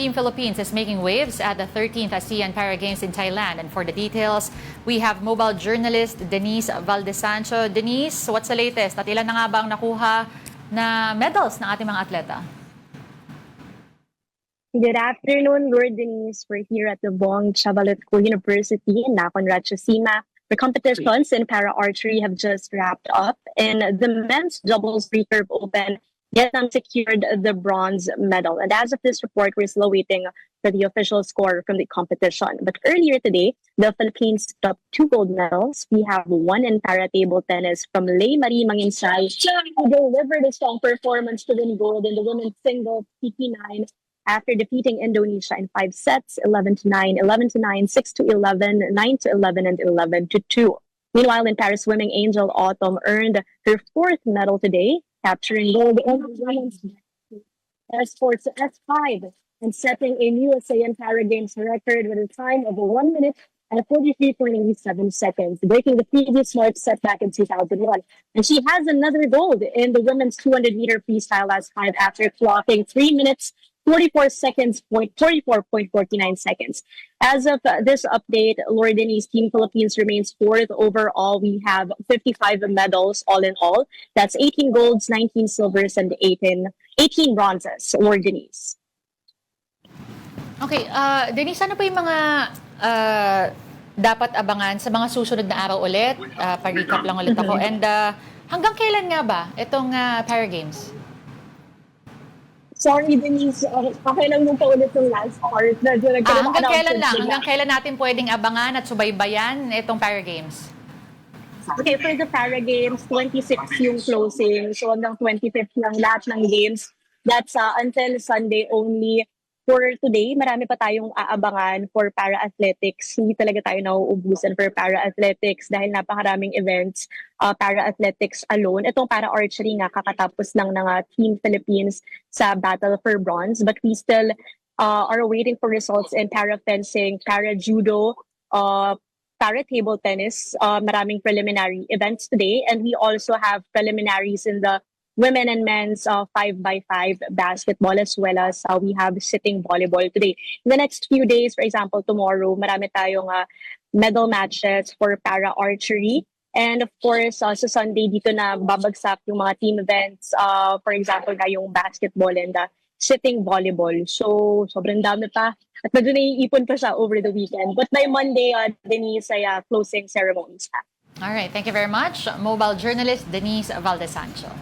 Team Philippines is making waves at the 13th ASEAN Para Games in Thailand. And for the details, we have mobile journalist Denise Valdesancho. Denise, what's the latest? At ilan na nga ba ang nakuha na medals ng ating mga atleta? Good afternoon, Lord Denise. We're here at the Bong Chavalotco University in Nakhon Ratchasima. The competitions in para-archery have just wrapped up. In the men's doubles recurve open, Vietnam secured the bronze medal. And as of this report, we're still waiting for the official score from the competition. But earlier today, the Philippines took 2 gold medals. We have 1 in para-table tennis from Lei Marie Manginsay, who delivered a strong performance to win gold in the women's singles PP9 after defeating Indonesia in 5 sets, 11-9, 11-9, 6-11, 9-11, and 11-2. Meanwhile, in Paris swimming, Angel Autumn earned her 4th medal today, capturing gold in the women's sports S5 and setting a new ASEAN Para Games record with a time of 1 minute and 43.87 seconds, breaking the previous mark set back in 2001. And she has another gold in the women's 200-meter freestyle S5 after clocking 3 minutes 44 seconds, 44.49 seconds. As of this update, Lord Denise, Team Philippines remains 4th overall. We have 55 medals all in all. That's 18 golds, 19 silvers, and 18 bronzes. Lord Denise. Okay, Denise, ano pa yung mga dapat abangan sa mga susunod na araw ulit? Pag-recap lang ulit ako. And hanggang kailan nga ba itong Para Games? Sorry, Denise. Okay lang mong paulit yung last part. Hanggang kailan lang? Hanggang kailan natin pwedeng abangan at subaybayan itong Para Games? Okay, for the Para Games, 26 yung closing. So hanggang 25th lang lahat ng games. That's until Sunday only. For today, marami pa tayong aabangan for para-athletics. Hindi talaga tayo nauubusan for para-athletics dahil napakaraming events para-athletics alone. Itong para-archery nga, kakatapos lang ng Team Philippines sa Battle for Bronze. But we still are waiting for results in para-fencing, para-judo, para-table tennis. Maraming preliminary events today. And we also have preliminaries in the women and men's 5x5 basketball, as well as we have sitting volleyball today. In the next few days, for example, tomorrow, marami tayong medal matches for para-archery. And of course, sa Sunday, dito na babagsak yung mga team events. For example, na yung basketball and sitting volleyball. So, sobrang dami pa. At medyo naiipon pa siya over the weekend. But by Monday, Denise, ay closing ceremonies pa. All right, thank you very much. Mobile journalist Denise Valdesancho.